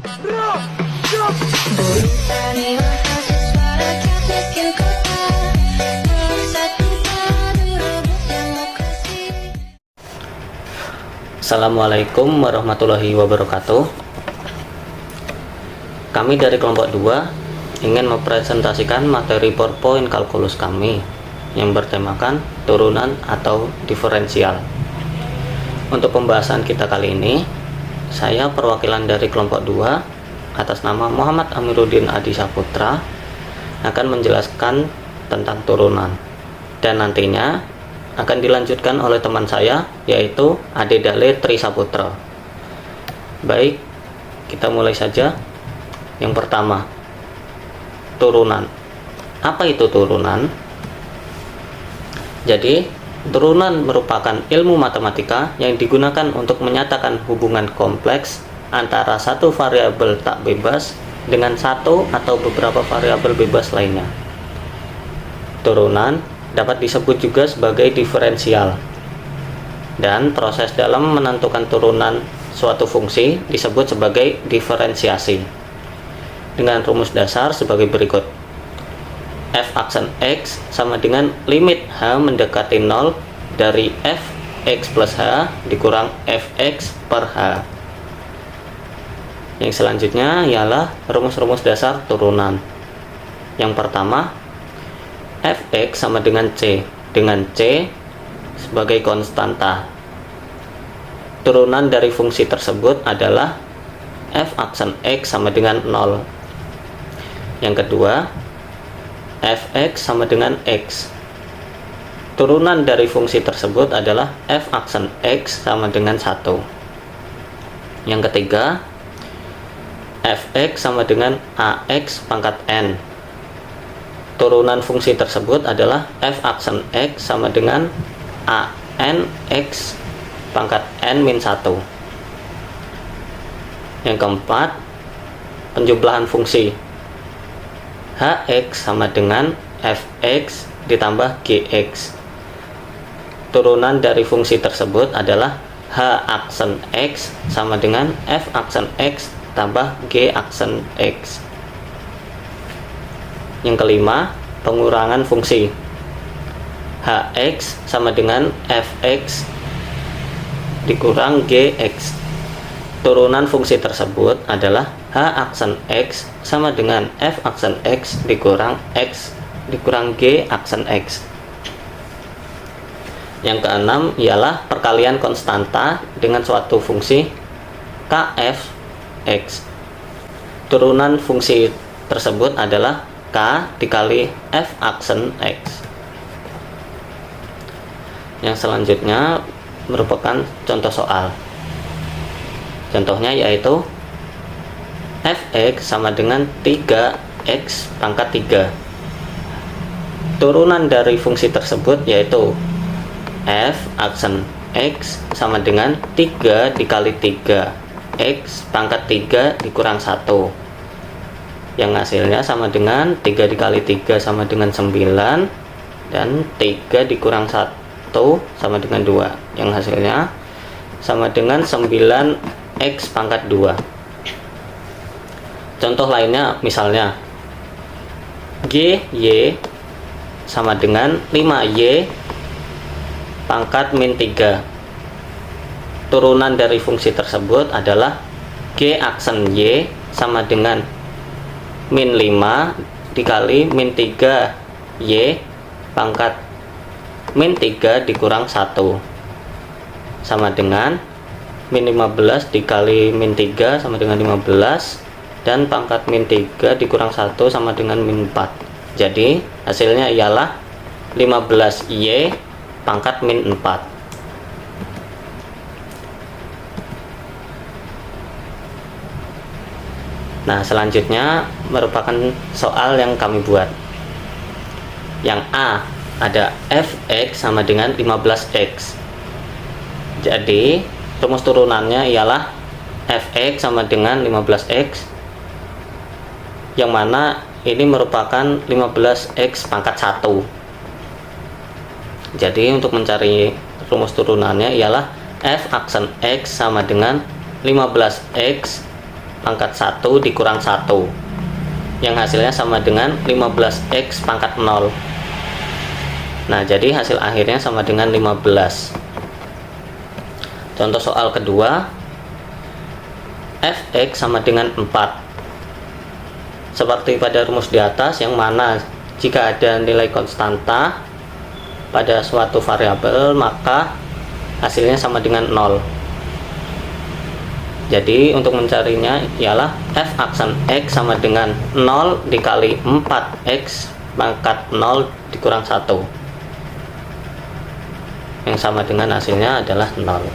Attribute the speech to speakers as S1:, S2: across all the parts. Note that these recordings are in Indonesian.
S1: Assalamualaikum warahmatullahi wabarakatuh. Kami dari kelompok 2 ingin mempresentasikan materi PowerPoint kalkulus kami yang bertemakan turunan atau diferensial. Untuk pembahasan kita kali ini, saya perwakilan dari kelompok 2 atas nama Muhammad Amiruddin Adi Saputra akan menjelaskan tentang turunan, dan nantinya akan dilanjutkan oleh teman saya, yaitu Ade Dale Tri Saputra. Baik, kita mulai saja. Yang pertama, turunan. Apa itu turunan? Jadi, turunan merupakan ilmu matematika yang digunakan untuk menyatakan hubungan kompleks antara satu variabel tak bebas dengan satu atau beberapa variabel bebas lainnya. Turunan dapat disebut juga sebagai diferensial, dan proses dalam menentukan turunan suatu fungsi disebut sebagai diferensiasi dengan rumus dasar sebagai berikut. F aksen X sama dengan limit H mendekati 0 dari Fx plus H dikurang Fx per H. Yang selanjutnya ialah rumus-rumus dasar turunan. Yang pertama, Fx sama dengan C sebagai konstanta. Turunan dari fungsi tersebut adalah f aksen X sama dengan 0. Yang kedua, Fx sama dengan X. Turunan dari fungsi tersebut adalah f aksen X sama dengan 1. Yang ketiga, Fx sama dengan Ax pangkat N. Turunan fungsi tersebut adalah f aksen X sama dengan Anx pangkat N min 1. Yang keempat, penjumlahan fungsi. Hx sama dengan Fx ditambah Gx. Turunan dari fungsi tersebut adalah H aksen X sama dengan f aksen X tambah G aksen X. Yang kelima, pengurangan fungsi. Hx sama dengan Fx dikurang Gx. Turunan fungsi tersebut adalah H aksen X sama dengan f aksen X dikurang G aksen X. Yang keenam ialah perkalian konstanta dengan suatu fungsi Kfx. Turunan fungsi tersebut adalah K dikali f aksen X. Yang selanjutnya merupakan contoh soal. Contohnya yaitu Fx sama dengan 3x pangkat 3. Turunan dari fungsi tersebut yaitu f aksen X sama dengan 3 dikali 3 x pangkat 3 dikurang 1, yang hasilnya sama dengan 3 dikali 3 sama dengan 9, dan 3 dikurang 1 sama dengan 2, yang hasilnya sama dengan 9x pangkat 2. Contoh lainnya misalnya GY sama dengan 5Y pangkat min 3. Turunan dari fungsi tersebut adalah G aksen Y sama dengan min 5 dikali min 3 Y pangkat min 3 dikurang 1 sama dengan min 15 dikali min 3 sama dengan 15, dan pangkat min 3 dikurang 1 sama dengan min 4. Jadi hasilnya ialah 15Y pangkat min 4. Nah, selanjutnya merupakan soal yang kami buat. Yang A, ada Fx sama dengan 15x. Jadi rumus turunannya ialah Fx sama dengan 15x, yang mana ini merupakan 15x pangkat 1. Jadi untuk mencari rumus turunannya ialah f aksen x sama dengan 15x pangkat 1 dikurang 1, yang hasilnya sama dengan 15x pangkat 0. Nah, jadi hasil akhirnya sama dengan 15. Contoh soal kedua, fx sama dengan 4. Seperti pada rumus di atas, yang mana jika ada nilai konstanta pada suatu variabel, maka hasilnya sama dengan 0. Jadi untuk mencarinya ialah f aksen x sama dengan 0 dikali 4x pangkat 0 dikurang 1, yang sama dengan hasilnya adalah 0.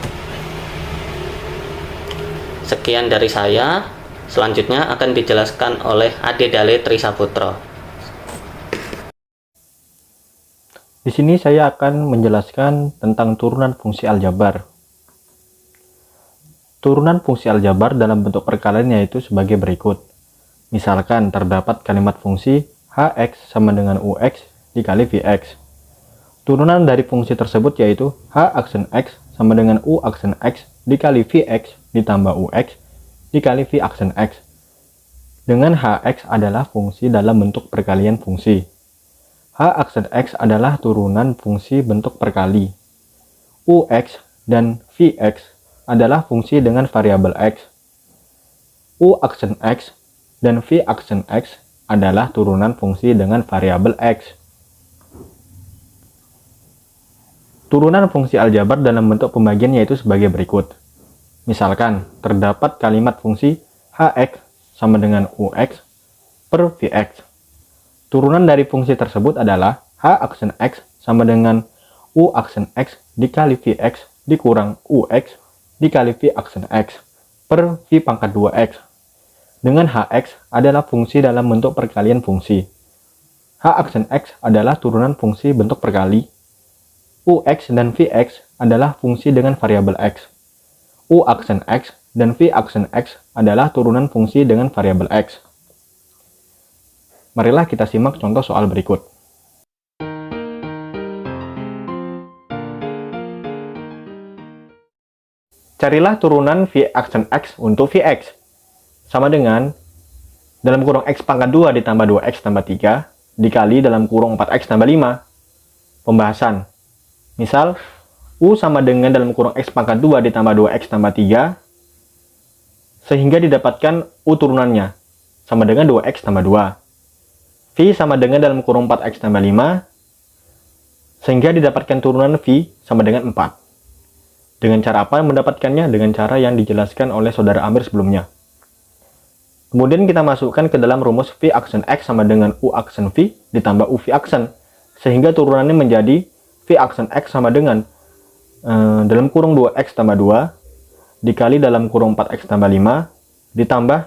S1: Sekian dari saya. Selanjutnya akan dijelaskan oleh Ade Dale Trisaputro.
S2: Di sini saya akan menjelaskan tentang turunan fungsi aljabar. Turunan fungsi aljabar dalam bentuk perkalian yaitu sebagai berikut. Misalkan terdapat kalimat fungsi hx sama dengan ux dikali vx. Turunan dari fungsi tersebut yaitu h aksen x sama dengan u aksen x dikali vx ditambah ux dikali v aksen x. Dengan hx adalah fungsi dalam bentuk perkalian fungsi. H aksen x adalah turunan fungsi bentuk perkali. Ux dan vx adalah fungsi dengan variabel x. U aksen x dan v aksen x adalah turunan fungsi dengan variabel x. Turunan fungsi aljabar dalam bentuk pembagian yaitu sebagai berikut. Misalkan, terdapat kalimat fungsi hx sama dengan ux per vx. Turunan dari fungsi tersebut adalah h aksen x sama dengan u aksen x dikali vx dikurang ux dikali v aksen x per v pangkat 2x. Dengan hx adalah fungsi dalam bentuk perkalian fungsi. H aksen x adalah turunan fungsi bentuk perkali. Ux dan vx adalah fungsi dengan variabel x. U aksen x dan v aksen x adalah turunan fungsi dengan variabel x. Marilah kita simak contoh soal berikut. Carilah turunan v aksen x untuk vx. Sama dengan dalam kurung x pangkat 2 ditambah 2x tambah 3 dikali dalam kurung 4x tambah 5. Pembahasan. Misal, U sama dengan dalam kurung X pangkat 2 ditambah 2X tambah 3, sehingga didapatkan U turunannya, sama dengan 2X tambah 2. V sama dengan dalam kurung 4X tambah 5, sehingga didapatkan turunan V sama dengan 4. Dengan cara apa mendapatkannya? Dengan cara yang dijelaskan oleh saudara Amir sebelumnya. Kemudian kita masukkan ke dalam rumus V aksen X sama dengan U aksen V ditambah U V aksen, sehingga turunannya menjadi V aksen X sama dengan dalam kurung 2X tambah 2 dikali dalam kurung 4X tambah 5 ditambah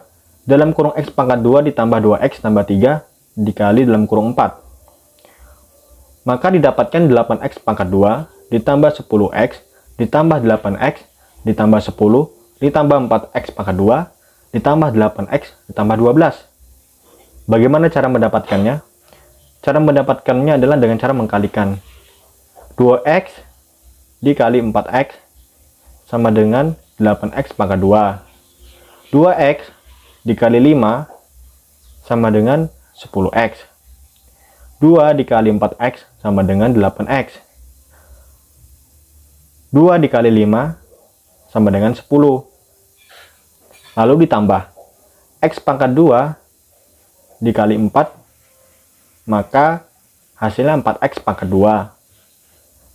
S2: dalam kurung X pangkat 2 ditambah 2X tambah 3 dikali dalam kurung 4. Maka didapatkan 8X pangkat 2 ditambah 10X ditambah 8X ditambah 10 ditambah 4X pangkat 2 ditambah 8X ditambah 12. Bagaimana cara mendapatkannya? Cara mendapatkannya adalah dengan cara mengkalikan. 2x dikali 4x sama dengan 8x pangkat 2. 2x dikali 5 sama dengan 10x. 2 dikali 4x sama dengan 8x. 2 dikali 5 sama dengan 10. Lalu ditambah x pangkat 2 dikali 4, maka hasilnya 4x pangkat 2.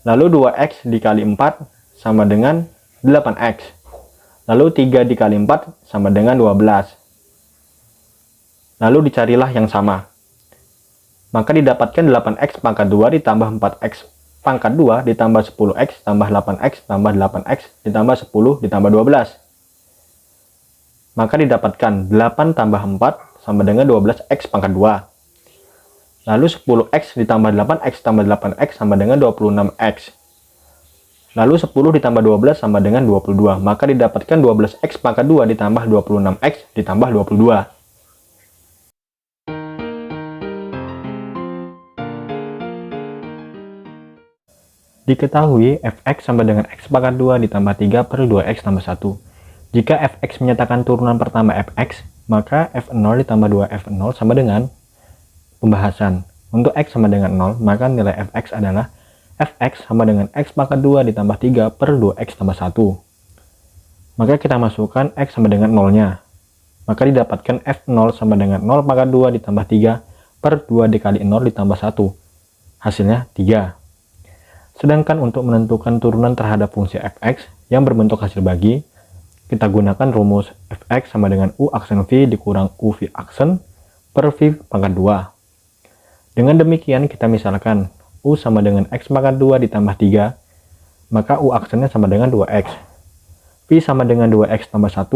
S2: Lalu 2x dikali 4 sama dengan 8x. Lalu 3 dikali 4 sama dengan 12. Lalu dicarilah yang sama. Maka didapatkan 8x pangkat 2 ditambah 4x pangkat 2 ditambah 10x tambah 8x tambah 8x ditambah 10 ditambah 12. Maka didapatkan 8 tambah 4 sama dengan 12x pangkat 2. Lalu 10x ditambah 8x tambah 8x sama dengan 26x. Lalu 10 ditambah 12 sama dengan 22. Maka didapatkan 12x pangkat 2 ditambah 26x ditambah 22. Diketahui fx sama dengan x pangkat 2 ditambah 3 per 2x tambah 1. Jika fx menyatakan turunan pertama fx, maka f0 ditambah 2f0 sama dengan pembahasan. Untuk x sama dengan 0, maka nilai fx adalah fx sama dengan x pangkat 2 ditambah 3 per 2x tambah 1. Maka kita masukkan x sama dengan 0-nya. Maka didapatkan f0 sama dengan 0 pangkat 2 ditambah 3 per 2 dikali 0 ditambah 1. Hasilnya 3. Sedangkan untuk menentukan turunan terhadap fungsi fx yang berbentuk hasil bagi, kita gunakan rumus fx sama dengan u aksen v dikurang u v aksen per v pangkat 2. Dengan demikian kita misalkan u sama dengan x pangkat 2 ditambah 3, maka u aksennya sama dengan 2x. V sama dengan 2x tambah 1,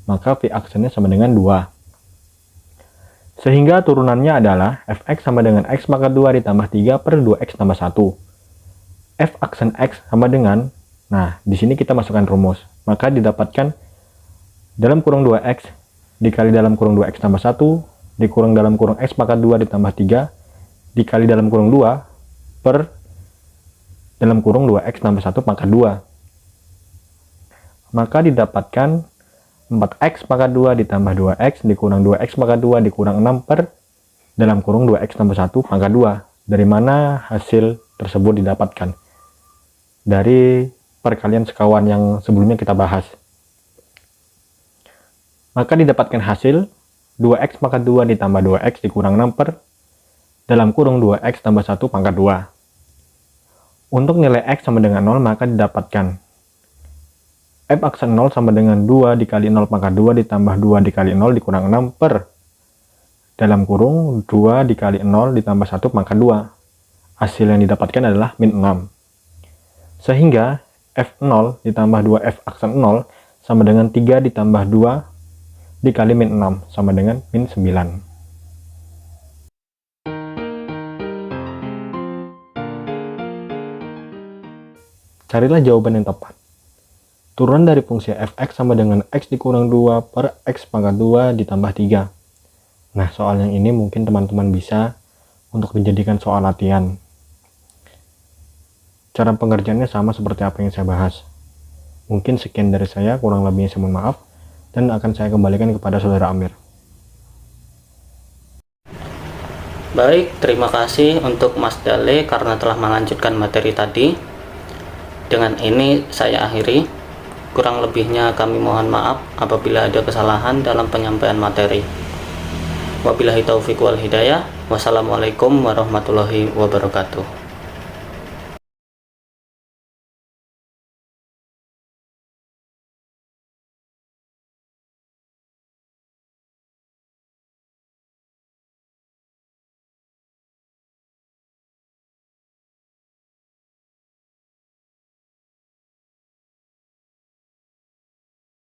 S2: maka v aksennya sama dengan 2. Sehingga turunannya adalah fx sama dengan x pangkat 2 ditambah 3 per 2x tambah 1. F aksen x sama dengan, nah di sini kita masukkan rumus, maka didapatkan dalam kurung 2x dikali dalam kurung 2x tambah 1 dikurang dalam kurung x pangkat 2 ditambah 3 dikali dalam kurung 2 per dalam kurung 2x tambah 1 pangkat 2. Maka didapatkan 4x pangkat 2 ditambah 2x dikurang 2x pangkat 2 dikurang 6 per dalam kurung 2x tambah 1 pangkat 2. Dari mana hasil tersebut didapatkan? Dari perkalian sekawan yang sebelumnya kita bahas. Maka didapatkan hasil 2x pangkat 2 ditambah 2x dikurang 6 per dalam kurung 2x tambah 1 pangkat 2. Untuk nilai x sama dengan 0, maka didapatkan f aksen 0 sama dengan 2 dikali 0 pangkat 2 ditambah 2 dikali 0 dikurang 6 per dalam kurung 2 dikali 0 ditambah 1 pangkat 2. Hasil yang didapatkan adalah min 6. Sehingga f0 ditambah 2f aksen 0 sama dengan 3 ditambah 2 dikali min 6 sama dengan min 9. Carilah jawaban yang tepat. Turunan dari fungsi fx sama dengan x dikurang 2 per x pangkat 2 ditambah 3. Nah, soal yang ini mungkin teman-teman bisa untuk dijadikan soal latihan. Cara pengerjaannya sama seperti apa yang saya bahas. Mungkin sekian dari saya, kurang lebihnya saya mohon maaf, dan akan saya kembalikan kepada saudara Amir.
S1: Baik, terima kasih untuk Mas Dale karena telah melanjutkan materi tadi. Dengan ini saya akhiri. Kurang lebihnya kami mohon maaf apabila ada kesalahan dalam penyampaian materi. Wabillahi taufiq wal hidayah. Wassalamualaikum warahmatullahi wabarakatuh.